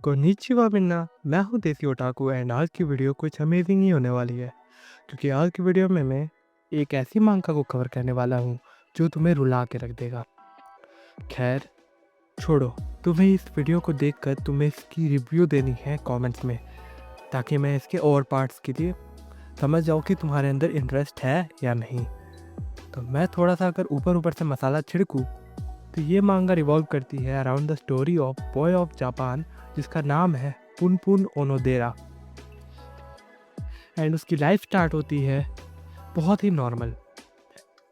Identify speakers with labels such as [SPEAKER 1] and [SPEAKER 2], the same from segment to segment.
[SPEAKER 1] Konnichiwa मिन्ना, मैं हूँ देसी ओटाकू एंड आज की वीडियो कुछ अमेजिंग ही होने वाली है क्योंकि आज की वीडियो में मैं एक ऐसी मांगा को कवर करने वाला हूँ जो तुम्हें रुला के रख देगा। खैर छोड़ो, तुम्हें इस वीडियो को देखकर तुम्हें इसकी रिव्यू देनी है कमेंट्स में ताकि मैं इसके और पार्ट्स के लिए समझ जाऊँ कि तुम्हारे अंदर इंटरेस्ट है या नहीं। तो मैं थोड़ा सा अगर ऊपर ऊपर से मसाला छिड़कूँ तो ये मांगा रिवॉल्व करती है around the story of boy of Japan जिसका नाम है पुनपुन ओनोदेरा। एंड उसकी लाइफ स्टार्ट होती है बहुत ही नॉर्मल,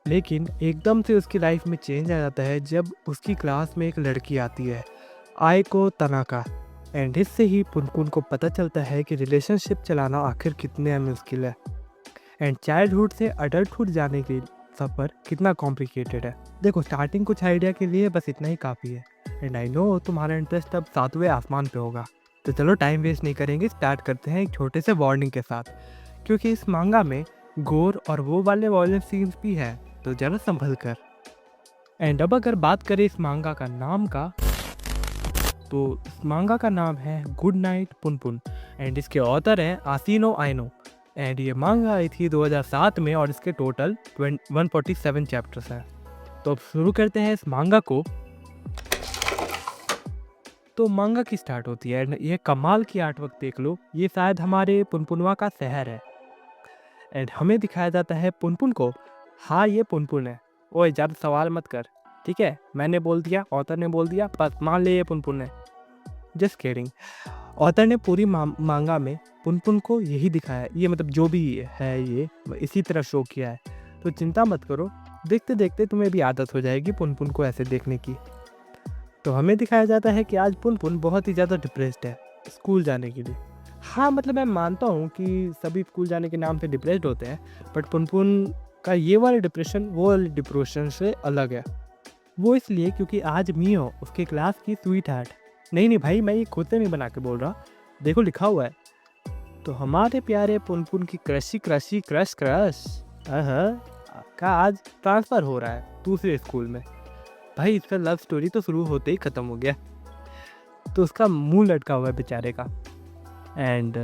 [SPEAKER 1] लेकिन एकदम से उसकी लाइफ में चेंज आ जाता है जब उसकी क्लास में एक लड़की आती है आयको तनाका। एंड इससे ही पुनपुन को पता चलता है कि रिलेशनशिप चलाना आखिर कितने मुश्किल है एंड चाइल्डहुड से अडल्टहुड जाने के सफ़र कितना कॉम्प्लिकेटेड है। देखो, स्टार्टिंग कुछ आइडिया के लिए बस इतना ही काफ़ी है एंड आई नो तुम्हारा इंटरेस्ट अब सातवें आसमान पे होगा। तो चलो टाइम वेस्ट नहीं करेंगे, स्टार्ट करते हैं एक छोटे से वार्निंग के साथ, क्योंकि इस मांगा में गोर और वो वाले वायलेंस सीन्स भी हैं, तो जरा संभल कर। एंड अब अगर बात करें इस मांगा का नाम का, तो इस मांगा का नाम है गुड नाइट पुनपुन एंड इसके ऑथर हैं आसिनो आइनो। एंड ये मांगा आई थी 2007 में और इसके टोटल 147 चैप्टर्स हैं। तो अब शुरू करते हैं इस मांगा को। तो मांगा की स्टार्ट होती है एंड ये कमाल की आर्टवर्क देख लो, ये शायद हमारे पुनपुनवा का शहर है। एंड हमें दिखाया जाता है पुनपुन को। हाँ, ये पुनपुन है। ओए ज़्यादा सवाल मत कर, ठीक है? मैंने बोल दिया, ऑथर ने बोल दिया, बस मान ले ये पुनपुन है। Just kidding. ऑथर ने पूरी मांगा में पुनपुन को यही दिखाया है, ये मतलब जो भी है ये इसी तरह शो किया है। तो चिंता मत करो, देखते देखते तुम्हें भी आदत हो जाएगी पुनपुन को ऐसे देखने की। तो हमें दिखाया जाता है कि आज पुनपुन बहुत ही ज़्यादा डिप्रेस्ड है स्कूल जाने के लिए। हाँ, मतलब मैं मानता हूँ कि सभी स्कूल जाने के नाम से डिप्रेस्ड होते हैं, बट पुनपुन का ये वाला डिप्रेशन वो वाले डिप्रेशन से अलग है। वो इसलिए क्योंकि आज मियो उसके क्लास की स्वीट हार्ट। नहीं भाई, मैं ये खुद से नहीं बना के बोल रहा, देखो लिखा हुआ है। तो हमारे प्यारे पुनपुन की क्रशी क्रशी क्रश क्रश का आज ट्रांसफ़र हो रहा है दूसरे स्कूल में। भाई इसका लव स्टोरी तो शुरू होते ही ख़त्म हो गया, तो उसका मुंह लटका हुआ है बेचारे का। एंड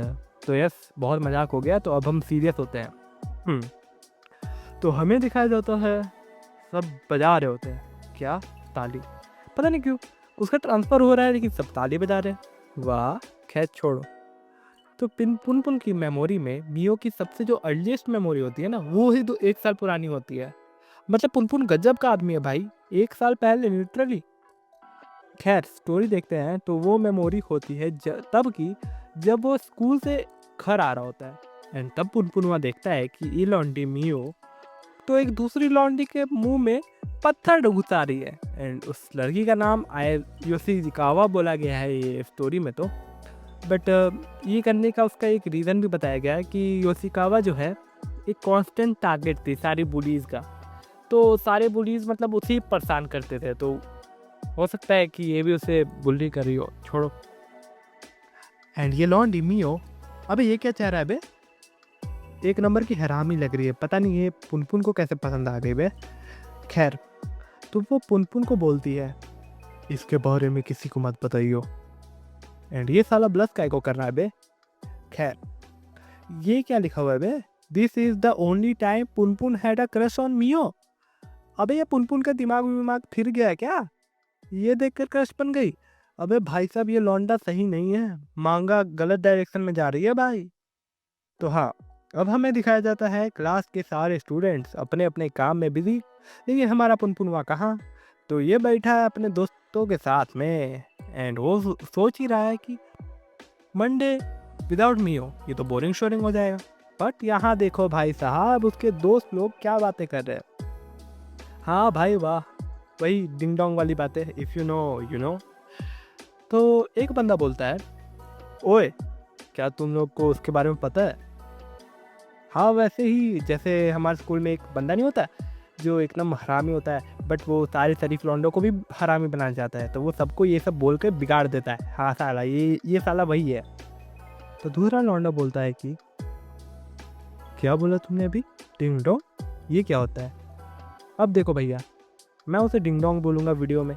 [SPEAKER 1] तो यस, बहुत मजाक हो गया, तो अब हम सीरियस होते हैं। तो हमें दिखाया जाता है सब बजा रहे होते हैं, क्या ताली, पता नहीं क्यों उसका ट्रांसफ़र हो रहा है लेकिन सब ताली बजा रहे हैं। वाह, खैर छोड़ो। तो पुनपुन की मेमोरी में मियो की सबसे जो अर्लीस्ट मेमोरी होती है ना, वो ही तो 1 साल पुरानी होती है। मतलब पुनपुन गजब का आदमी है भाई, 1 साल पहले लिटरली। खैर स्टोरी देखते हैं तो वो मेमोरी होती है तब की जब वो स्कूल से घर आ रहा होता है। एंड तब पुनपुनवा देखता है कि ये लौंडी मियो तो एक दूसरी लौंडी के मुंह में पत्थर घुसा रही है। एंड उस लड़की का नाम योशिकावा बोला गया है ये स्टोरी में। तो बट ये करने का उसका एक रीज़न भी बताया गया है कि योशिकावा जो है एक कांस्टेंट टारगेट थी सारी बुलीज़ का। तो सारे बुलीज़ मतलब उसे परेशान करते थे, तो हो सकता है कि ये भी उसे बुली कर रही हो, छोड़ो। एंड ये लौंडी मियो, अबे ये क्या चाह रहा है बे? एक नंबर की हरामी लग रही है, पता नहीं ये पुनपुन को कैसे पसंद आ गई बे। खैर, तो वो पुनपुन को बोलती है इसके बारे में किसी को मत बताइयो। एंड ये साला ब्लस काय को कर रहा है बे। खैर, ये क्या लिखा हुआ है बे? This is the only time Punpun had a crush on Mio. अबे ये पुनपुन का दिमाग फिर गया है क्या? ये देखकर क्रश बन गई? अबे भाई साहब, ये लौंडा सही नहीं है, मांगा गलत डायरेक्शन में जा रही है भाई। तो हाँ, अब हमें दिखाया जाता है क्लास के सारे स्टूडेंट्स अपने अपने काम में बिजी, लेकिन हमारा पुनपुनवा कहाँ? तो ये बैठा है अपने दोस्तों के साथ में एंड वो सोच ही रहा है कि मंडे विदाउट मियो ये तो बोरिंग शोरिंग हो जाएगा। बट यहाँ देखो भाई साहब, उसके दोस्त लोग क्या बातें कर रहे हैं। हाँ भाई वाह, वही डिंग डोंग वाली बातें, if you know you know. तो एक बंदा बोलता है, ओए क्या तुम लोग को उसके बारे में पता है? हाँ, वैसे ही जैसे हमारे स्कूल में एक बंदा नहीं होता जो एकदम हरामी होता है, बट वो सारे शरीफ लौंडों को भी हरामी बनाना चाहता है, तो वो सबको ये सब बोल के बिगाड़ देता है। हाँ साला, ये साला वही है। तो दूसरा लौंडा बोलता है कि क्या बोला तुमने अभी? Ding dong? ये क्या होता है? अब देखो भैया, मैं उसे डिंग डोंग बोलूँगा वीडियो में,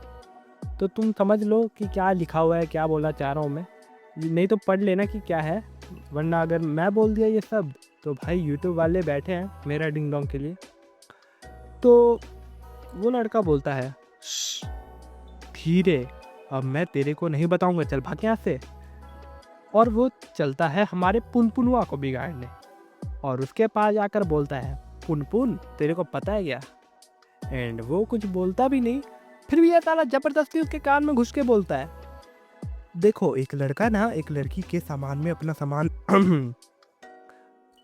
[SPEAKER 1] तो तुम समझ लो कि क्या लिखा हुआ है, क्या बोलना चाह रहा हूँ मैं। नहीं तो पढ़ लेना कि क्या है, वरना अगर मैं बोल दिया ये सब तो भाई यूट्यूब वाले बैठे हैं मेरा डिंग डोंग के लिए। तो वो लड़का बोलता है, "श्श, धीरे, अब मैं तेरे को नहीं बताऊंगा, चल भाग यहाँ से।" और वो चलता है हमारे पुनपुनवा को बिगाड़ने और उसके पास जाकर बोलता है, पुनपुन तेरे को पता है क्या? एंड वो कुछ बोलता भी नहीं, फिर भी ये साला जबरदस्ती उसके कान में घुस के बोलता है, देखो एक लड़का ना एक लड़की के सामान में अपना सामान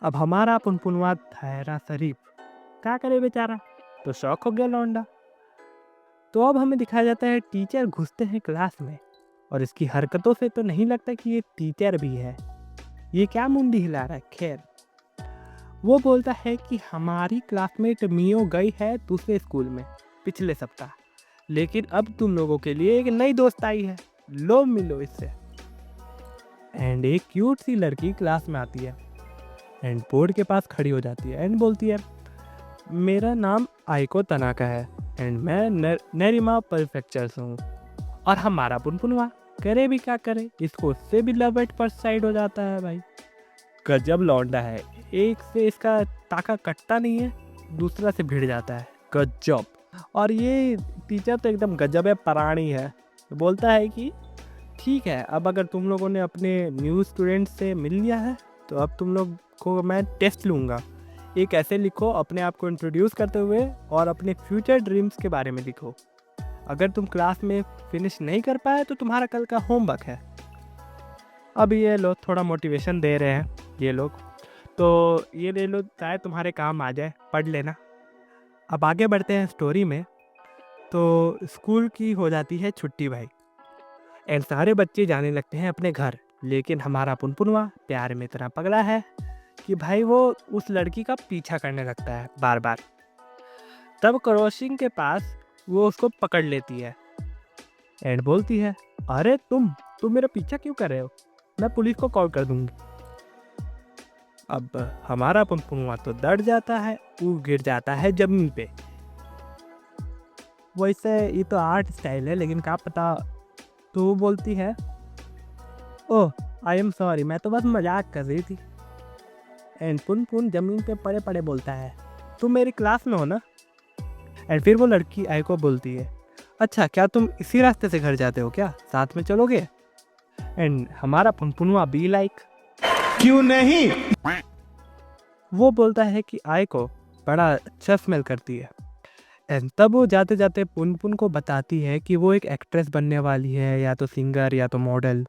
[SPEAKER 1] अब हमारा पुनपुनवा ठहरा शरीफ, क्या करे बेचारा, तो शौक हो गया लौंडा। तो अब हमें दिखाया जाता है टीचर घुसते हैं क्लास में और इसकी हरकतों से तो नहीं लगता कि ये टीचर भी है, ये क्या मुंडी हिला रहा है। खैर वो बोलता है कि हमारी क्लासमेट मियो गई है दूसरे स्कूल में पिछले सप्ताह, लेकिन अब तुम लोगों के लिए एक नई दोस्त आई है, लो मिलो इससे। एंड एक क्यूट सी लड़की क्लास में आती है एंड बोर्ड के पास खड़ी हो जाती है एंड बोलती है, मेरा नाम आइको तनाका है एंड मैं नेरिमा परफेक्चर से हूँ। और हमारा पुनपुनवा करे भी क्या करे, इसको उससे भी लव एट फर्स्ट साइड हो जाता है। भाई गजब लौंडा है, एक से इसका ताका कटता नहीं है, दूसरा से भिड़ जाता है, गजब। और ये टीचर तो एकदम गजब है, प्राणी है। बोलता है कि ठीक है, अब अगर तुम लोगों ने अपने न्यू स्टूडेंट से मिल लिया है तो अब तुम लोग को मैं टेस्ट लूँगा। एक ऐसे लिखो अपने आप को इंट्रोड्यूस करते हुए और अपने फ्यूचर ड्रीम्स के बारे में लिखो। अगर तुम क्लास में फिनिश नहीं कर पाए तो तुम्हारा कल का होमवर्क है। अब ये लोग थोड़ा मोटिवेशन दे रहे हैं ये लोग, तो ये ले लो, शायद तुम्हारे काम आ जाए, पढ़ लेना। अब आगे बढ़ते हैं स्टोरी में। तो स्कूल की हो जाती है छुट्टी भाई एंड सारे बच्चे जाने लगते हैं अपने घर, लेकिन हमारा पुनपुनवा प्यार में इतना पगला है कि भाई वो उस लड़की का पीछा करने लगता है बार बार। तब क्रॉसिंग के पास वो उसको पकड़ लेती है एंड बोलती है, अरे तुम मेरा पीछा क्यों कर रहे हो, मैं पुलिस को कॉल कर दूंगी। अब हमारा पुनपुनवा तो डर जाता है, वो गिर जाता है जमीन पे। वैसे ये तो आर्ट स्टाइल है, लेकिन क्या पता। तो वो बोलती है, ओह आई एम सॉरी, मैं तो बस मजाक कर रही थी। एंड पुनपुन जमीन पे पड़े पड़े बोलता है, तुम मेरी क्लास में हो ना। एंड फिर वो लड़की आई को बोलती है, अच्छा क्या तुम इसी रास्ते से घर जाते हो क्या, साथ में चलोगे? एंड हमारा पुनपुनवा बी लाइक, क्यों नहीं। वो बोलता है कि आई को बड़ा अच्छा स्मेल करती है। एंड तब वो जाते जाते पुनपुन को बताती है कि वो एक एक्ट्रेस बनने वाली है, या तो सिंगर या तो मॉडल,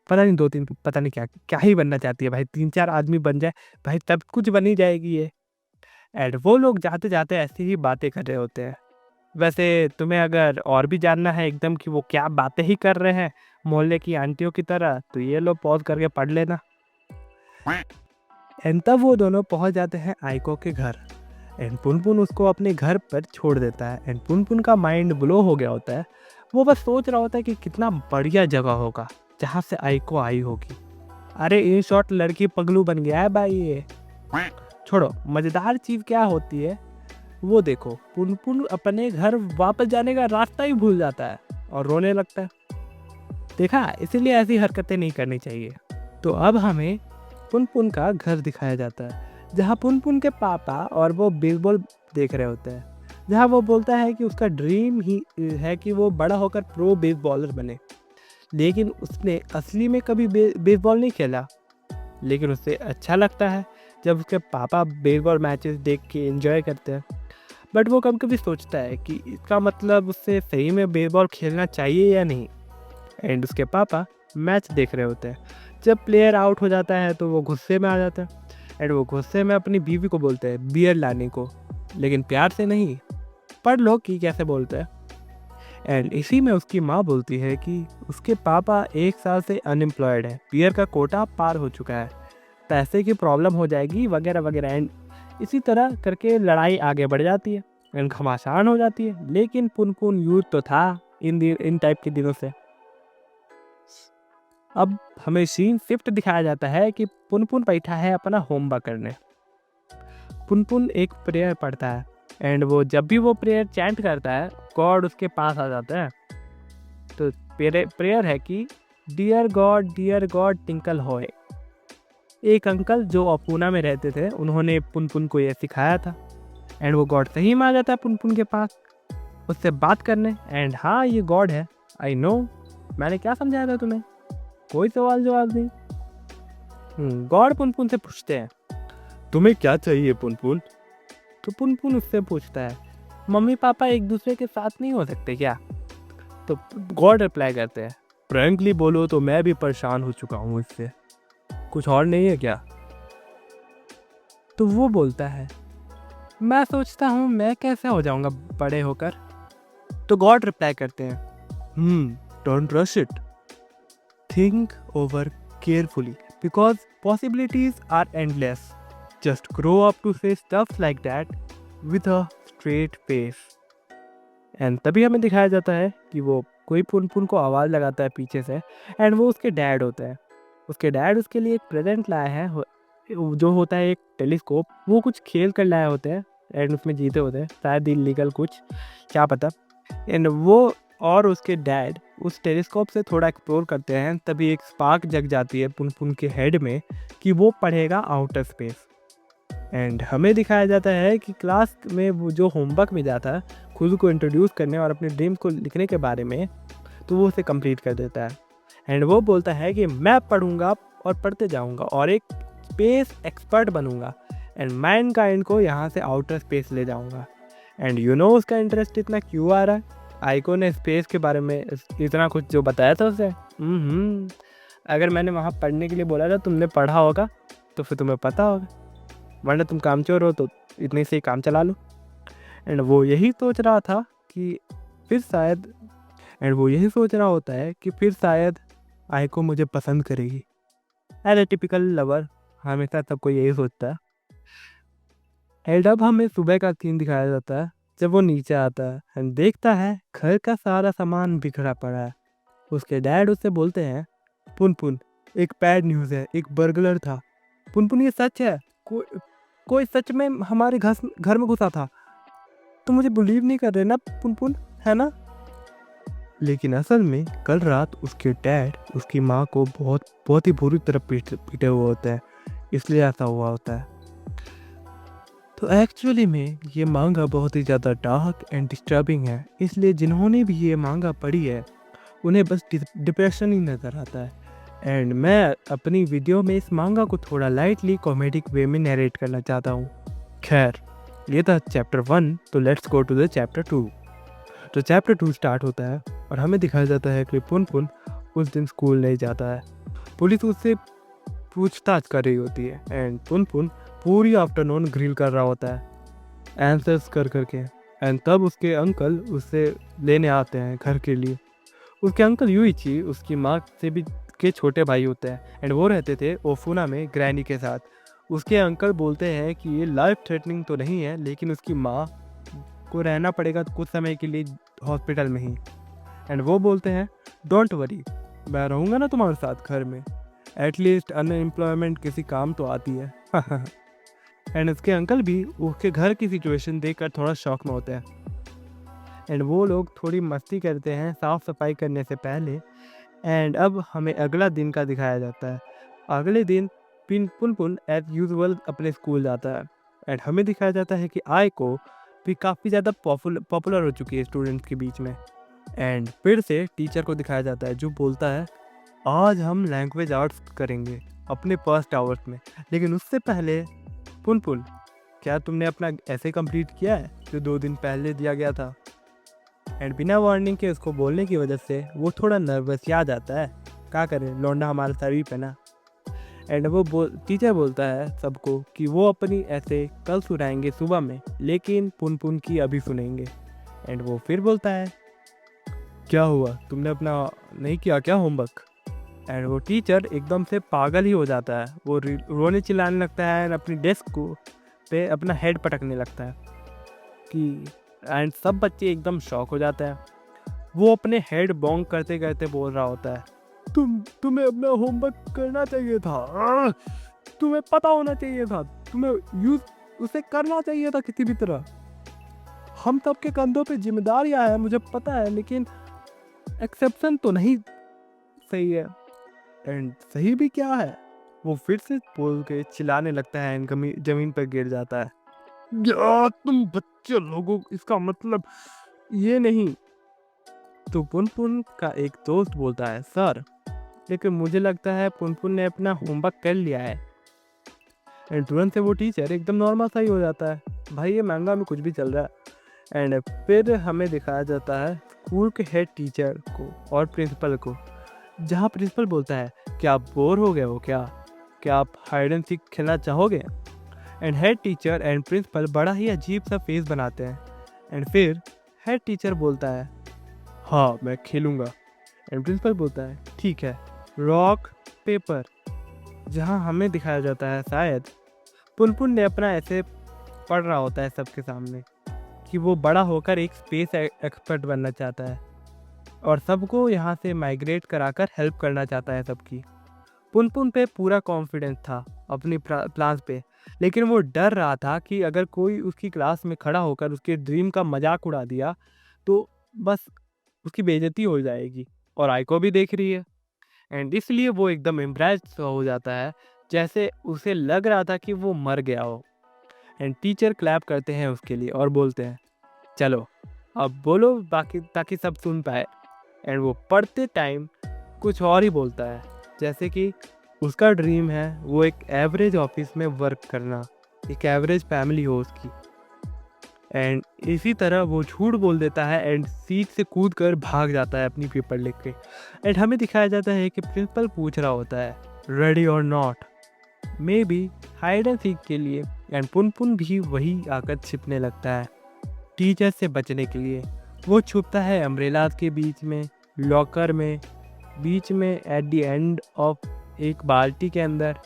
[SPEAKER 1] पता नहीं, 2-3 पता नहीं क्या क्या ही बनना चाहती है भाई। 3-4 आदमी बन जाए भाई तब कुछ बनी जाएगी ये। एंड वो लोग जाते जाते ऐसी ही बातें कर रहे होते हैं। वैसे तुम्हें अगर और भी जानना है एकदम कि वो क्या बातें ही कर रहे हैं मोहल्ले की आंटियों की तरह, तो ये लो पॉज करके पढ़ लेना। एंड तब वो दोनों पहुंच जाते हैं आइको के घर एंड पुनपुन उसको अपने घर पर छोड़ देता है। एंड पुनपुन का माइंड ब्लो हो गया होता है, वो बस सोच रहा होता है कि कितना बढ़िया जगह होगा जहाँ से आइको आई होगी। अरे इन शॉर्ट लड़की पगलू बन गया है भाई ये। छोड़ो, मज़ेदार चीज़ क्या होती है वो देखो, पुनपुन अपने घर वापस जाने का रास्ता ही भूल जाता है और रोने लगता है। देखा, इसीलिए ऐसी हरकतें नहीं करनी चाहिए। तो अब हमें पुनपुन का घर दिखाया जाता है जहाँ पुनपुन के पापा और वो बेसबॉल देख रहे होते हैं, जहाँ वो बोलता है कि उसका ड्रीम ही है कि वो बड़ा होकर प्रो बेसबॉलर बने, लेकिन उसने असली में कभी बेसबॉल नहीं खेला। लेकिन उससे अच्छा लगता है जब उसके पापा बेसबॉल मैचेस देख के एंजॉय करते हैं। बट वो कभी कभी सोचता है कि इसका मतलब उससे सही में बेसबॉल खेलना चाहिए या नहीं। एंड उसके पापा मैच देख रहे होते हैं, जब प्लेयर आउट हो जाता है तो वो गुस्से में आ जाता है एंड वो गुस्से में अपनी बीवी को बोलते हैं बियर लाने को, लेकिन प्यार से नहीं। पढ़ लो कि कैसे बोलते हैं। एंड इसी में उसकी माँ बोलती है कि उसके पापा 1 साल से अनएम्प्लॉयड है, बियर का कोटा पार हो चुका है, पैसे की प्रॉब्लम हो जाएगी वगैरह वगैरह। एंड इसी तरह करके लड़ाई आगे बढ़ जाती है एंड घमासान हो जाती है। लेकिन पुनपुन यूथ तो था इन टाइप के दिनों से। अब हमें सीन शिफ्ट दिखाया जाता है कि पुनपुन बैठा है अपना होमवर्क करने। पुनपुन एक प्रेयर पढ़ता है एंड वो जब भी वो प्रेयर चैंट करता है, गॉड उसके पास आ जाता है। तो प्रेयर है कि डियर गॉड टिंकल हॉय। एक अंकल जो अपूना में रहते थे, उन्होंने पुनपुन को ये सिखाया था। एंड वो गॉड सही में आ जाता है पुनपुन के पास उससे बात करने। एंड हाँ, ये गॉड है, आई नो। मैंने क्या समझाया था तुम्हें? कोई सवाल जवाब नहीं। गॉड पुनपुन से पूछते हैं, तुम्हें क्या चाहिए पुनपुन? तो पुनपुन उससे पूछता है, मम्मी पापा एक दूसरे के साथ नहीं हो सकते क्या? तो गॉड रिप्लाई करते हैं, फ्रैंकली बोलो तो मैं भी परेशान हो चुका हूँ इससे, कुछ और नहीं है क्या? तो वो बोलता है, मैं सोचता हूँ मैं कैसे हो जाऊंगा बड़े होकर। तो गॉड रिप्लाई करते हैं, don't rush it, think over carefully because possibilities are endless, just grow up to say stuff like that with a straight face. And तभी हमें दिखाया जाता है कि वो कोई पुनपुन को आवाज़ लगाता है पीछे से। एंड वो उसके डैड होता है। उसके डैड उसके लिए एक प्रेजेंट लाया है, जो होता है एक टेलीस्कोप। वो कुछ खेल कर लाए होते हैं एंड उसमें जीते होते हैं, शायद इलीगल कुछ, क्या पता। एंड वो और उसके डैड उस टेलीस्कोप से थोड़ा एक्सप्लोर करते हैं, तभी एक स्पार्क जग जाती है पुनपुन के हेड में कि वो पढ़ेगा आउटर स्पेस। एंड हमें दिखाया जाता है कि क्लास में वो जो होमवर्क में जाता है खुद को इंट्रोड्यूस करने और अपने ड्रीम को लिखने के बारे में, तो वो उसे कंप्लीट कर देता है। एंड वो बोलता है कि मैं पढ़ूंगा और पढ़ते जाऊंगा और एक स्पेस एक्सपर्ट बनूंगा एंड मैनकाइंड को यहाँ से आउटर स्पेस ले जाऊंगा। एंड यू नो उसका इंटरेस्ट इतना क्यों आ रहा है? आइको ने स्पेस के बारे में इतना कुछ जो बताया था उसे। अगर मैंने वहाँ पढ़ने के लिए बोला था, तुमने पढ़ा होगा तो फिर तुम्हें पता होगा, वरना तुम कामचोर हो तो इतने से ही काम चला लो। एंड वो यही सोच रहा था कि फिर शायद एंड वो यही सोच रहा होता है कि फिर शायद आइको मुझे पसंद करेगी। एज ए टिपिकल लवर, हमेशा सबको यही सोचता है। एंड अब हमें सुबह का सीन दिखाया जाता है जब वो नीचे आता है एंड देखता है घर का सारा सामान बिखरा पड़ा है। उसके डैड उससे बोलते हैं, पुनपुन एक बैड न्यूज़ है, एक बर्गलर था। पुनपुन ये सच है, कोई सच में हमारे घर में घुसा था। तो मुझे बिलीव नहीं कर रहे ना पुनपुन, है ना? लेकिन असल में कल रात उसके डैड उसकी माँ को बहुत ही बुरी तरह पीटे हुए होते हैं, इसलिए ऐसा हुआ होता है। तो एक्चुअली में ये मांगा बहुत ही ज़्यादा डार्क एंड डिस्टर्बिंग है, इसलिए जिन्होंने भी ये मांगा पढ़ी है उन्हें बस डिप्रेशन ही नज़र आता है। एंड मैं अपनी वीडियो में इस मांगा को थोड़ा लाइटली कॉमेडिक वे में नरेट करना चाहता हूँ। खैर, ये था चैप्टर 1, तो let's go to the chapter 2। तो चैप्टर 2 स्टार्ट होता है और हमें दिखाया जाता है कि पुनपुन उस दिन स्कूल नहीं जाता है। पुलिस उससे पूछताछ कर रही होती है एंड पुनपुन पूरी आफ्टरनून ग्रिल कर रहा होता है आंसर्स कर करके। एंड तब उसके अंकल उससे लेने आते हैं घर के लिए। उसके अंकल यूइची उसकी माँ से भी के छोटे भाई होते हैं एंड वो रहते थे ओफुना में ग्रैनी के साथ। उसके अंकल बोलते हैं कि ये लाइफ थ्रेटनिंग तो नहीं है, लेकिन उसकी माँ को रहना पड़ेगा कुछ समय के लिए हॉस्पिटल में ही। एंड वो बोलते हैं, डोंट वरी, मैं रहूँगा ना तुम्हारे साथ घर में, एटलीस्ट अनएम्प्लॉयमेंट किसी काम तो आती है। एंड उसके अंकल भी उसके घर की सिचुएशन देखकर थोड़ा शॉक में होते हैं। एंड वो लोग थोड़ी मस्ती करते हैं साफ़ सफाई करने से पहले। एंड अब हमें अगला दिन का दिखाया जाता है। अगले दिन पुनपुन एज यूजुअल अपने स्कूल जाता है एंड हमें दिखाया जाता है कि आइको भी काफ़ी ज़्यादा पॉपुलर हो चुकी है स्टूडेंट्स के बीच में। एंड फिर से टीचर को दिखाया जाता है जो बोलता है, आज हम लैंग्वेज आर्ट्स करेंगे अपने फर्स्ट आवर्स में, लेकिन उससे पहले पुनपुन, क्या तुमने अपना ऐसे कंप्लीट किया है जो 2 दिन पहले दिया गया था? एंड बिना वार्निंग के उसको बोलने की वजह से वो थोड़ा नर्वस याद आता है, क्या करें, लौंडा हमारे शरीर पे ना। एंड वो टीचर बोलता है सबको कि वो अपनी ऐसे कल सुनाएंगे सुबह में, लेकिन पुनपुन की अभी सुनेंगे। एंड वो फिर बोलता है, क्या हुआ, तुमने अपना नहीं किया क्या होमवर्क? एंड वो टीचर एकदम से पागल ही हो जाता है, वो रोने चिल्लाने लगता है एंड अपनी डेस्क को पे अपना हेड पटकने लगता है कि एंड सब बच्चे एकदम शॉक हो जाते हैं। वो अपने हेड बॉन्ग करते करते बोल रहा होता है, तुम्हें अपना होमवर्क करना चाहिए था, तुम्हें पता होना चाहिए था, तुम्हें यूज उसे करना चाहिए था किसी भी तरह। हम सबके कंधों पे जिम्मेदारियां हैं, मुझे पता है, लेकिन एक्सेप्शन तो नहीं सही है। एंड सही भी क्या है, वो फिर से बोल के चिल्लाने लगता है एंड जमीन पर गिर जाता है। यार तुम बच्चे लोगों, इसका मतलब ये नहीं। तो पुनपुन का एक दोस्त बोलता है, सर लेकिन मुझे लगता है पुनपुन ने अपना होमवर्क कर लिया है। एंड तुरंत से वो टीचर एकदम नॉर्मल सा ही हो जाता है, भाई ये मांगा में कुछ भी चल रहा है। एंड फिर हमें दिखाया जाता है स्कूल के हेड टीचर को और प्रिंसिपल को, जहाँ प्रिंसिपल बोलता है कि आप बोर हो गए हो क्या आप हाइड एंड सीक खेलना चाहोगे। And head teacher and principal बड़ा ही अजीब सा फेस बनाते हैं। एंड फिर हेड टीचर बोलता है, हाँ मैं खेलूँगा। एंड प्रिंसिपल बोलता है, ठीक है, रॉक पेपर। जहाँ हमें दिखाया जाता है शायद पुनपुन ने अपना ऐसे पढ़ रहा होता है सबके सामने कि वो बड़ा होकर एक स्पेस एक्सपर्ट बनना चाहता है और सबको यहाँ से माइग्रेट कराकर हेल्प करना चाहता है सबकी। पुनपुन पे पूरा कॉन्फिडेंस था अपनी प्लान्स पे, लेकिन वो डर रहा था कि अगर कोई उसकी क्लास में खड़ा होकर उसके ड्रीम का मजाक उड़ा दिया तो बस उसकी बेइज्जती हो जाएगी, और आइको भी देख रही है। एंड इसलिए वो एकदम इम्प्रेस हो जाता है, जैसे उसे लग रहा था कि वो मर गया हो। एंड टीचर क्लैप करते हैं उसके लिए और बोलते हैं, चलो अब बोलो बाकी, ताकि सब सुन पाए। एंड वो पढ़ते टाइम कुछ और ही बोलता है, जैसे कि उसका ड्रीम है वो एक एवरेज ऑफिस में वर्क करना, एक एवरेज फैमिली हो उसकी। एंड इसी तरह वो झूठ बोल देता है एंड सीट से कूद कर भाग जाता है अपनी पेपर लिख के। एंड हमें दिखाया जाता है कि प्रिंसिपल पूछ रहा होता है, रेडी और not, may be hide and seek के लिए। एंड पुनपुन भी वही आकर छिपने लगता है टीचर से बचने के लिए। वो छुपता है अम्ब्रेलाज के बीच में, लॉकर में, बीच में, एट द एंड ऑफ एक बाल्टी के अंदर।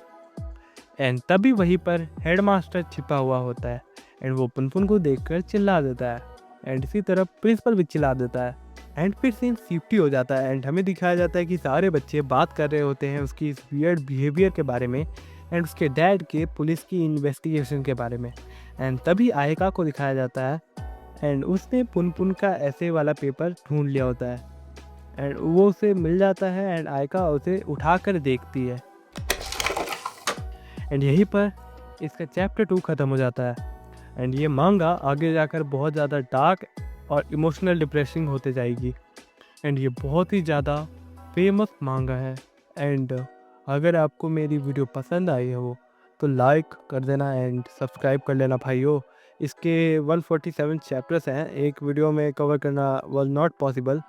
[SPEAKER 1] एंड तभी वहीं पर हेडमास्टर छिपा हुआ होता है एंड वो पुनपुन को देखकर चिल्ला देता है। एंड इसी तरह प्रिंसिपल भी चिल्ला देता है। एंड फिर सीन शिफ्ट हो जाता है एंड हमें दिखाया जाता है कि सारे बच्चे बात कर रहे होते हैं उसकी इस वियर्ड बिहेवियर के बारे में एंड उसके डैड के पुलिस की इन्वेस्टिगेशन के बारे में। एंड तभी आयका को दिखाया जाता है एंड उसने पुनपुन का ऐसे वाला पेपर ढूंढ लिया होता है एंड वो उसे मिल जाता है एंड आयका उसे उठाकर देखती है। एंड यहीं पर इसका चैप्टर 2 ख़त्म हो जाता है। एंड ये मांगा आगे जाकर बहुत ज़्यादा डार्क और इमोशनल डिप्रेसिंग होते जाएगी। एंड ये बहुत ही ज़्यादा फेमस मांगा है। एंड अगर आपको मेरी वीडियो पसंद आई हो तो लाइक कर देना एंड सब्सक्राइब कर लेना भाइयों। इसके 147 चैप्टर्स हैं, एक वीडियो में कवर करना वॉज नॉट पॉसिबल,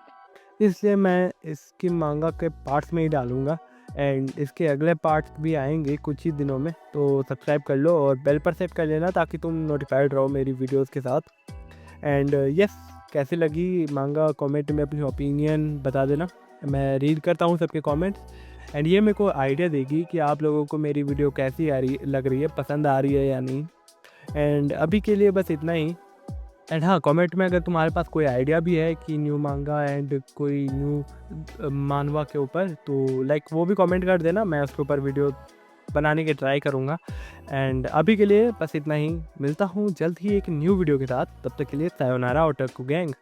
[SPEAKER 1] इसलिए मैं इसकी मांगा के पार्ट्स में ही डालूँगा। एंड इसके अगले पार्ट्स भी आएंगे कुछ ही दिनों में, तो सब्सक्राइब कर लो और बेल पर सेट कर लेना ताकि तुम नोटिफाइड रहो मेरी वीडियोस के साथ। एंड यस, कैसी लगी मांगा कमेंट में अपनी ओपिनियन बता देना, मैं रीड करता हूँ सबके कमेंट्स। एंड ये मेरे को आइडिया देगी कि आप लोगों को मेरी वीडियो कैसी लग रही है, पसंद आ रही है या नहीं। एंड अभी के लिए बस इतना ही। एंड हाँ, कमेंट में अगर तुम्हारे पास कोई आइडिया भी है कि न्यू मांगा एंड कोई न्यू मानवा के ऊपर, तो लाइक वो भी कमेंट कर देना, मैं उसके ऊपर वीडियो बनाने की ट्राई करूँगा। एंड अभी के लिए बस इतना ही, मिलता हूँ जल्द ही एक न्यू वीडियो के साथ, तब तक के लिए सायोनारा ओटाकू गैंग।